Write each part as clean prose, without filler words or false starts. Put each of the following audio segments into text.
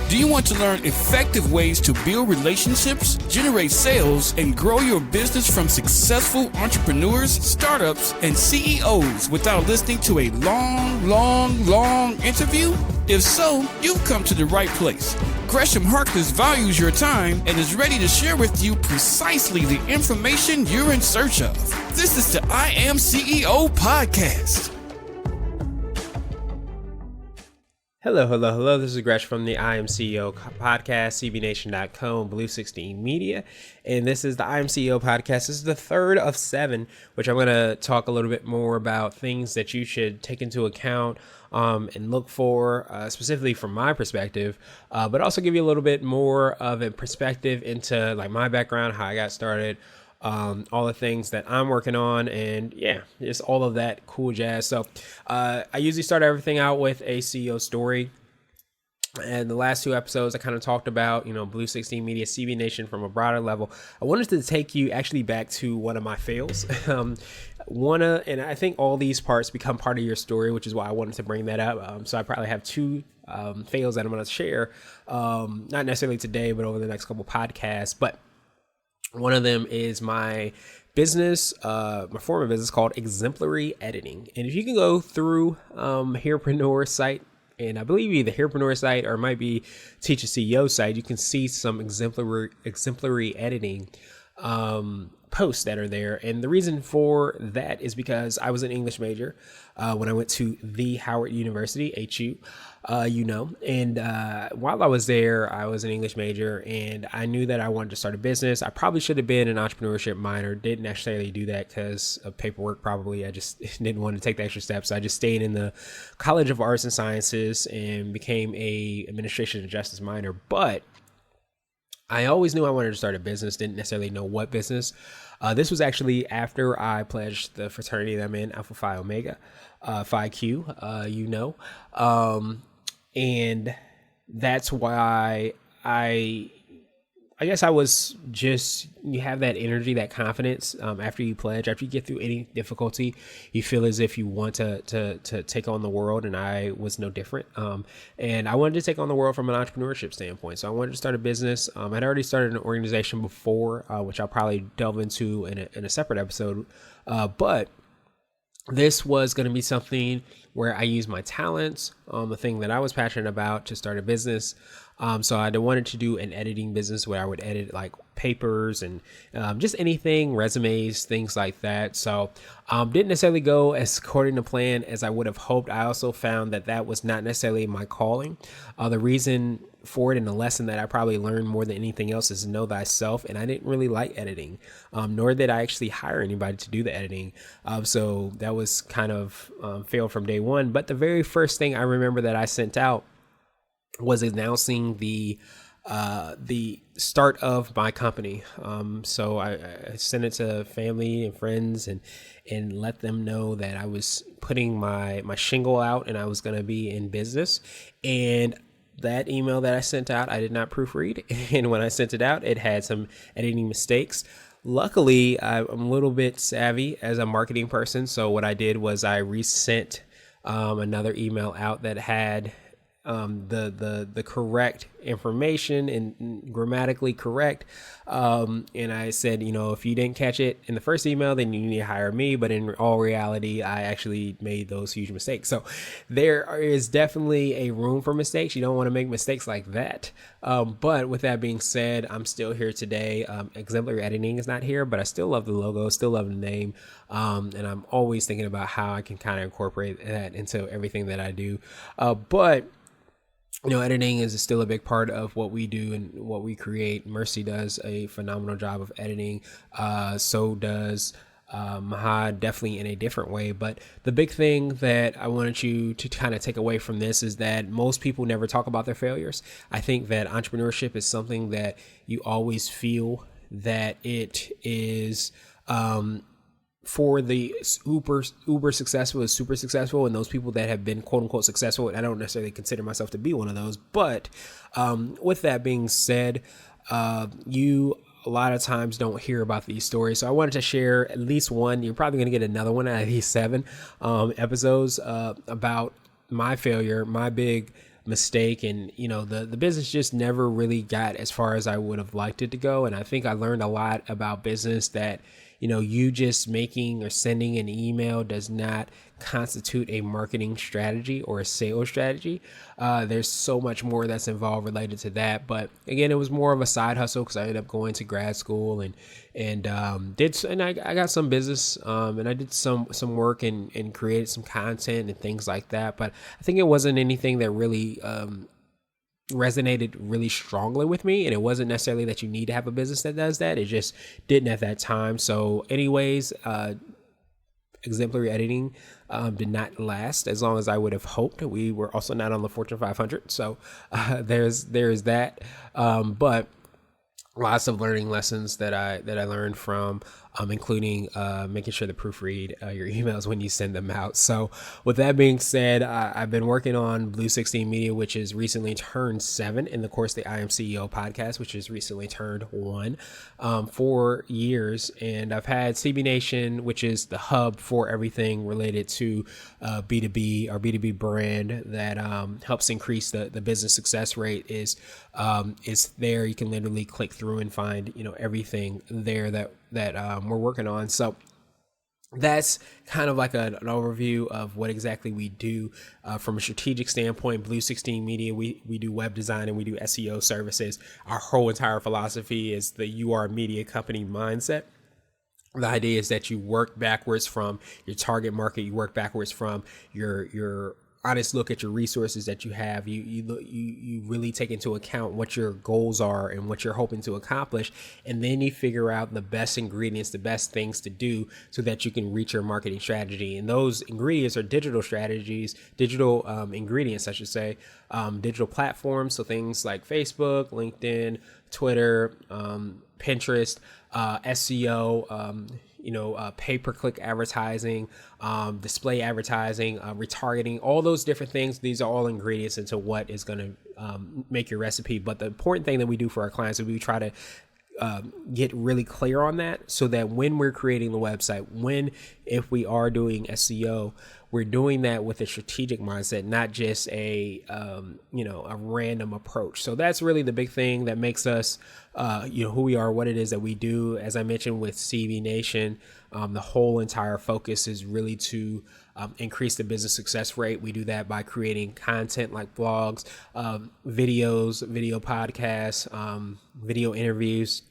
Do you want to learn effective ways to build relationships, generate sales, and grow your business from successful entrepreneurs, startups, and CEOs without listening to a long interview? If so, you've come to the right place. Gresham Harkless values your time and is ready to share with you precisely the information you're in search of. This is the I Am CEO podcast. Hello. This is Gresh from the I Am CEO podcast, CBNation.co, and Blue 16 Media. And this is the I Am CEO podcast. This is the third of 7, which I'm going to talk a little bit more about things that you should take into account and look for, specifically from my perspective, but also give you a little bit more of a perspective into like my background, how I got started, all the things that I'm working on, and yeah, just all of that cool jazz. So I usually start everything out with a CEO story. And the last 2 episodes, I kind of talked about, Blue 16 Media, CB Nation from a broader level. I wanted to take you actually back to one of my fails. And I think all these parts become part of your story, which is why I wanted to bring that up. So I probably have 2 fails that I'm going to share, not necessarily today, but over the next couple podcasts. But one of them is my business, my former business called Exemplary Editing. And if you can go through Youareapreneur site, and I believe either Youareapreneur site or it might be Teach a CEO site, you can see some exemplary editing posts that are there. And the reason for that is because I was an English major when I went to the Howard University, HU, and while I was there, I was an English major and I knew that I wanted to start a business. I probably should have been an entrepreneurship minor, didn't necessarily do that because of paperwork. Probably I just didn't want to take the extra steps. I just stayed in the College of Arts and Sciences and became a administration and justice minor. But I always knew I wanted to start a business, didn't necessarily know what business. This was actually after I pledged the fraternity that I'm in, Alpha Phi Omega, Phi Q, and that's why I guess I was just, you have that energy, that confidence after you pledge, after you get through any difficulty, you feel as if you want to take on the world, and I was no different. And I wanted to take on the world from an entrepreneurship standpoint. So I wanted to start a business. I'd already started an organization before, which I'll probably delve into in a separate episode. But this was going to be something where I use my talents, the thing that I was passionate about, to start a business. So I wanted to do an editing business where I would edit like papers and just anything, resumes, things like that. So didn't necessarily go as according to plan as I would have hoped. I also found that was not necessarily my calling. The reason for it, and the lesson that I probably learned more than anything else, is to know thyself. And I didn't really like editing, nor did I actually hire anybody to do the editing. So that was kind of failed from day one. But the very first thing I remember that I sent out was announcing the start of my company. So I sent it to family and friends and let them know that I was putting my shingle out and I was going to be in business. And that email that I sent out, I did not proofread. And when I sent it out, it had some editing mistakes. Luckily, I'm a little bit savvy as a marketing person. So what I did was I resent another email out that had the correct information and grammatically correct. And I said, if you didn't catch it in the first email, then you need to hire me. But in all reality, I actually made those huge mistakes. So there is definitely a room for mistakes. You don't want to make mistakes like that. But with that being said, I'm still here today. Exemplary Editing is not here, but I still love the logo, still love the name. And I'm always thinking about how I can kind of incorporate that into everything that I do. But editing is still a big part of what we do and what we create. Mercy does a phenomenal job of editing. So does Mahad, definitely in a different way. But the big thing that I wanted you to kind of take away from this is that most people never talk about their failures. I think that entrepreneurship is something that you always feel that it is for the uber successful is super successful, and those people that have been quote unquote successful, and I don't necessarily consider myself to be one of those. But with that being said, you a lot of times don't hear about these stories. So I wanted to share at least one. You're probably going to get another one out of these 7 episodes about my failure, my big mistake. And, the business just never really got as far as I would have liked it to go. And I think I learned a lot about business that, you just making or sending an email does not constitute a marketing strategy or a sales strategy. There's so much more that's involved related to that. But again, it was more of a side hustle because I ended up going to grad school and I got some business and I did some work and created some content and things like that. But I think it wasn't anything that really resonated really strongly with me, and it wasn't necessarily that you need to have a business that does that. It just didn't at that time. So anyways, exemplary editing did not last as long as I would have hoped. We were also not on the Fortune 500, so there's that. But lots of learning lessons that I learned from, including making sure to proofread your emails when you send them out. So with that being said, I've been working on Blue 16 Media, which has recently turned 7, and of course the I Am CEO podcast, which has recently turned 1, 4 years. And I've had CB Nation, which is the hub for everything related to B2B, our B2B brand that helps increase the business success rate is there. You can literally click through and find, everything there that we're working on. So that's kind of like an overview of what exactly we do from a strategic standpoint. Blue 16 Media, we do web design and we do SEO services. Our whole entire philosophy is the Youareamedia.company mindset. The idea is that you work backwards from your target market. You work backwards from your honest look at your resources that you have. You really take into account what your goals are and what you're hoping to accomplish, and then you figure out the best ingredients, the best things to do so that you can reach your marketing strategy. And those ingredients are digital strategies, digital ingredients, I should say, digital platforms. So things like Facebook, LinkedIn, Twitter, Pinterest, SEO, pay-per-click advertising, display advertising, retargeting, all those different things. These are all ingredients into what is going to make your recipe. But the important thing that we do for our clients is we try to get really clear on that so that when we're creating the website, if we are doing SEO, we're doing that with a strategic mindset, not just a random approach. So that's really the big thing that makes us, who we are, what it is that we do. As I mentioned with CB Nation, the whole entire focus is really to increase the business success rate. We do that by creating content like blogs, videos, video podcasts, video interviews,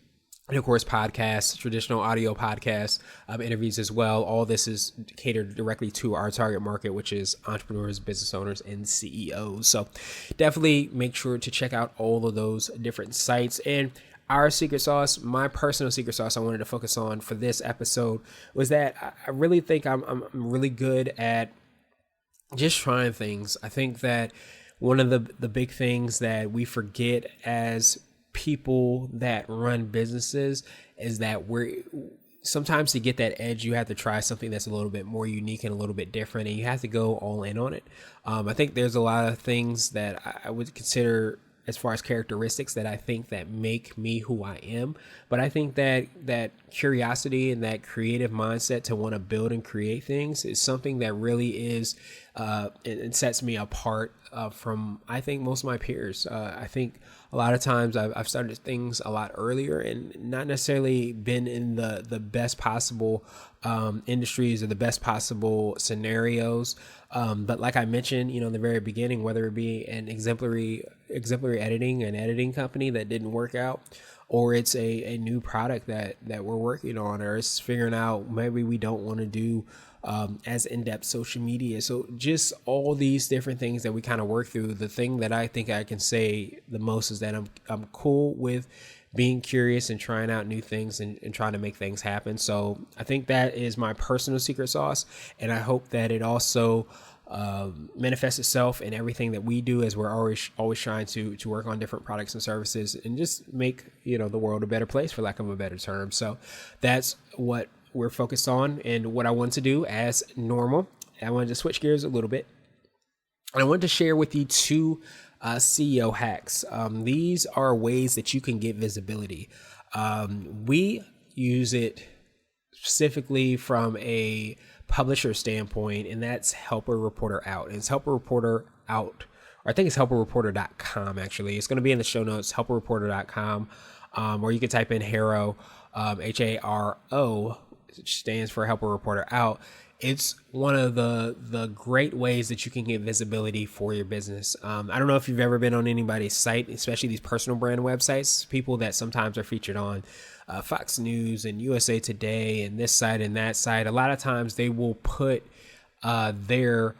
and of course, podcasts, traditional audio podcasts, interviews as well. All this is catered directly to our target market, which is entrepreneurs, business owners, and CEOs. So definitely make sure to check out all of those different sites. And our secret sauce, my personal secret sauce I wanted to focus on for this episode was that I really think I'm really good at just trying things. I think that one of the big things that we forget as people that run businesses is that sometimes to get that edge, you have to try something that's a little bit more unique and a little bit different, and you have to go all in on it. I think there's a lot of things that I would consider as far as characteristics that I think that make me who I am. But I think that curiosity and that creative mindset to want to build and create things is something that really is, it sets me apart from, I think, most of my peers. I think a lot of times I've started things a lot earlier and not necessarily been in the best possible industries or the best possible scenarios. But like I mentioned, in the very beginning, whether it be an exemplary editing, an editing company that didn't work out, or it's a new product that we're working on, or it's figuring out maybe we don't want to do as in-depth social media. So just all these different things that we kind of work through. The thing that I think I can say the most is that I'm cool with being curious and trying out new things and trying to make things happen. So I think that is my personal secret sauce, and I hope that it also manifests itself in everything that we do, as we're always trying to work on different products and services and just make the world a better place, for lack of a better term. So that's what we're focused on, and what I want to do as normal. I wanted to switch gears a little bit, and I wanted to share with you 2 CEO hacks. These are ways that you can get visibility. We use it specifically from a publisher standpoint, and that's help a reporter out. And it's help a reporter out or I think it's helperreporter.com. Actually, it's going to be in the show notes, helperreporter.com, or you can type in Haro, HARO, which stands for Helper Reporter Out. It's one of the great ways that you can get visibility for your business. I don't know if you've ever been on anybody's site, especially these personal brand websites, people that sometimes are featured on Fox News and USA Today and this site and that site. A lot of times they will put their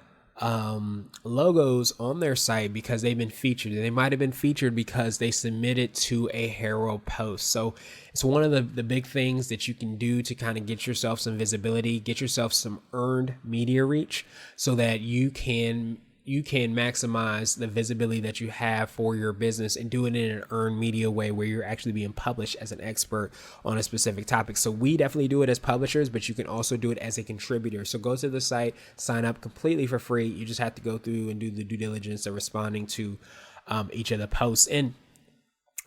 logos on their site because they've been featured. They might have been featured because they submitted to a Haro post. So it's one of the big things that you can do to kind of get yourself some visibility, get yourself some earned media reach so that you can maximize the visibility that you have for your business and do it in an earned media way where you're actually being published as an expert on a specific topic. So we definitely do it as publishers, but you can also do it as a contributor. So go to the site, sign up completely for free. You just have to go through and do the due diligence of responding to each of the posts. And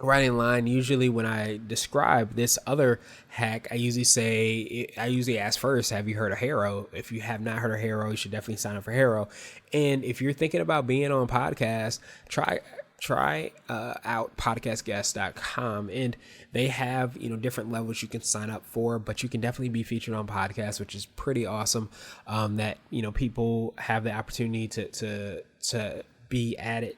right in line, usually when I describe this other hack, I usually ask first, have you heard of Haro? If you have not heard of Haro, you should definitely sign up for Haro. And if you're thinking about being on podcasts, try out podcastguest.com, and they have different levels you can sign up for, but you can definitely be featured on podcasts, which is pretty awesome. That people have the opportunity to be added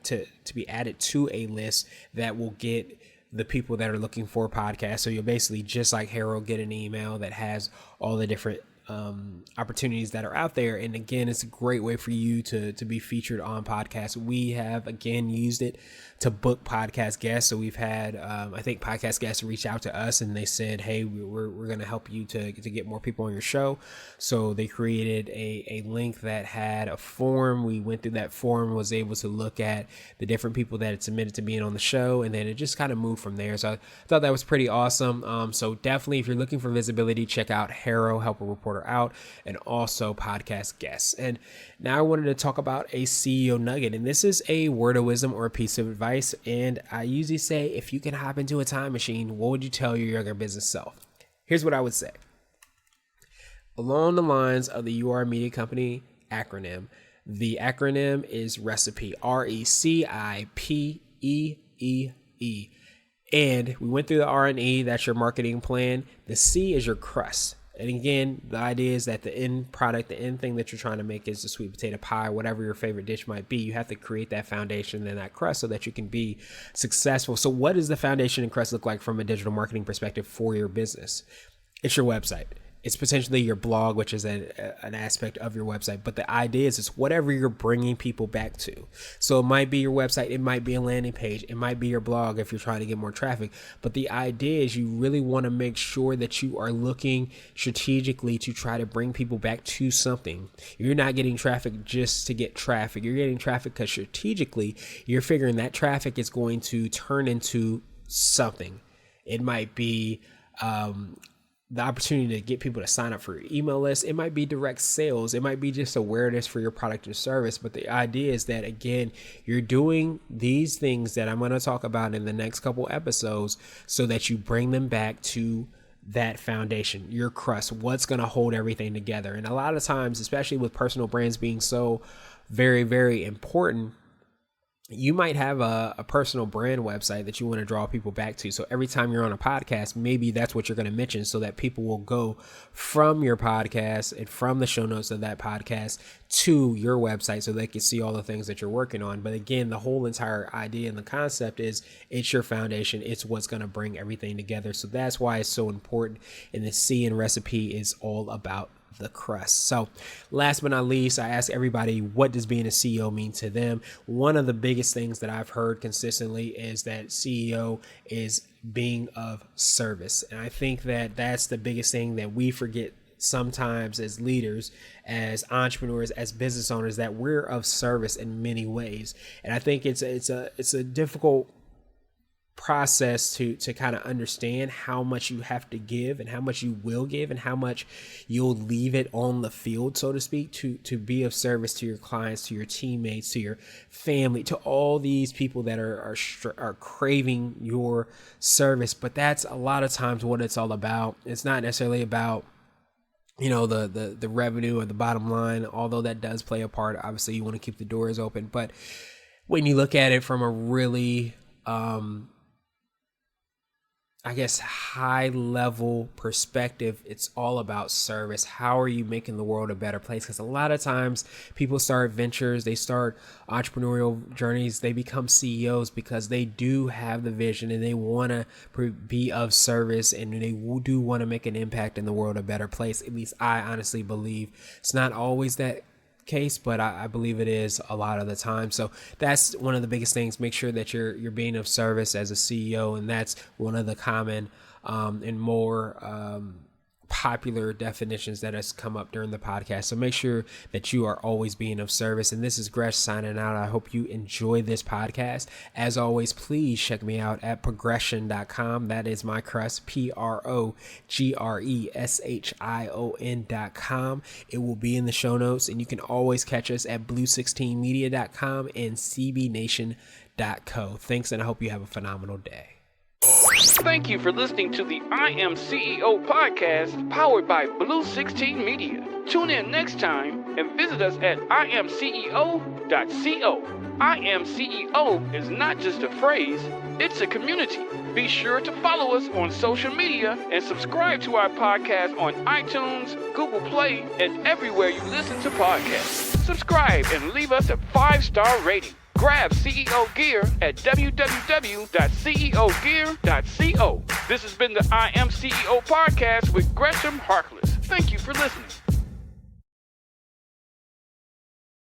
to a list that will get the people that are looking for podcasts. So you'll basically, just like Haro, get an email that has all the different opportunities that are out there. And again, it's a great way for you to be featured on podcasts. We have, again, used it to book podcast guests. So we've had, I think podcast guests reach out to us and they said, hey, we're going to help you to get more people on your show. So they created a link that had a form. We went through that form, was able to look at the different people that had submitted to being on the show. And then it just kind of moved from there. So I thought that was pretty awesome. So definitely, if you're looking for visibility, check out Haro, Helper Reporter Out, and also podcast guests. And now I wanted to talk about a CEO nugget, and this is a word of wisdom or a piece of advice. And I usually say, if you can hop into a time machine, what would you tell your younger business self? Here's what I would say. Along the lines of the Youareamedia.company acronym, the acronym is RECIPE, RECIPEE. And we went through the R and E, that's your marketing plan. The C is your crust. And again, the idea is that the end product, the end thing that you're trying to make is the sweet potato pie, whatever your favorite dish might be. You have to create that foundation and that crust so that you can be successful. So what does the foundation and crust look like from a digital marketing perspective for your business? It's your website. It's potentially your blog, which is an aspect of your website. But the idea is it's whatever you're bringing people back to. So it might be your website. It might be a landing page. It might be your blog if you're trying to get more traffic. But the idea is you really want to make sure that you are looking strategically to try to bring people back to something. You're not getting traffic just to get traffic. You're getting traffic because strategically you're figuring that traffic is going to turn into something. It might be the opportunity to get people to sign up for your email list. It might be direct sales. It might be just awareness for your product or service. But the idea is that, again, you're doing these things that I'm going to talk about in the next couple episodes so that you bring them back to that foundation, your crust, what's going to hold everything together. And a lot of times, especially with personal brands being so very, very important, you might have a personal brand website that you want to draw people back to. So every time you're on a podcast, maybe that's what you're going to mention so that people will go from your podcast and from the show notes of that podcast to your website so they can see all the things that you're working on. But again, the whole entire idea and the concept is it's your foundation. It's what's going to bring everything together. So that's why it's so important. And the C in recipe is all about the crust. So last but not least, I ask everybody, what does being a CEO mean to them? One of the biggest things that I've heard consistently is that CEO is being of service. And I think that that's the biggest thing that we forget sometimes as leaders, as entrepreneurs, as business owners, that we're of service in many ways. And I think it's a difficult process to kind of understand how much you have to give and how much you will give and how much you'll leave it on the field, so to speak, to be of service to your clients, to your teammates, to your family, to all these people that are craving your service. But that's a lot of times what it's all about. It's not necessarily about the revenue or the bottom line, although that does play a part. Obviously you want to keep the doors open, but when you look at it from a really, high level perspective, it's all about service. How are you making the world a better place? Because a lot of times people start ventures, they start entrepreneurial journeys, they become CEOs because they do have the vision and they want to be of service and they do want to make an impact in the world a better place. At least I honestly believe it's not always that case, but I believe it is a lot of the time. So that's one of the biggest things. Make sure that you're being of service as a CEO, and that's one of the common and more popular definitions that has come up during the podcast. So make sure that you are always being of service. And this is Gresh signing out. I hope you enjoy this podcast. As always, please check me out at progression.com. That is my crest, progression.com. It will be in the show notes, and you can always catch us at blue16media.com and CBNation.co. Thanks, and I hope you have a phenomenal day. Thank you for listening to the I Am CEO podcast powered by Blue 16 Media. Tune in next time and visit us at IAM380.co. I Am CEO is not just a phrase, it's a community. Be sure to follow us on social media and subscribe to our podcast on iTunes, Google Play, and everywhere you listen to podcasts. Subscribe and leave us a 5-star rating. Grab CEO gear at www.ceogear.co. This has been the I Am CEO podcast with Gresham Harkless. Thank you for listening.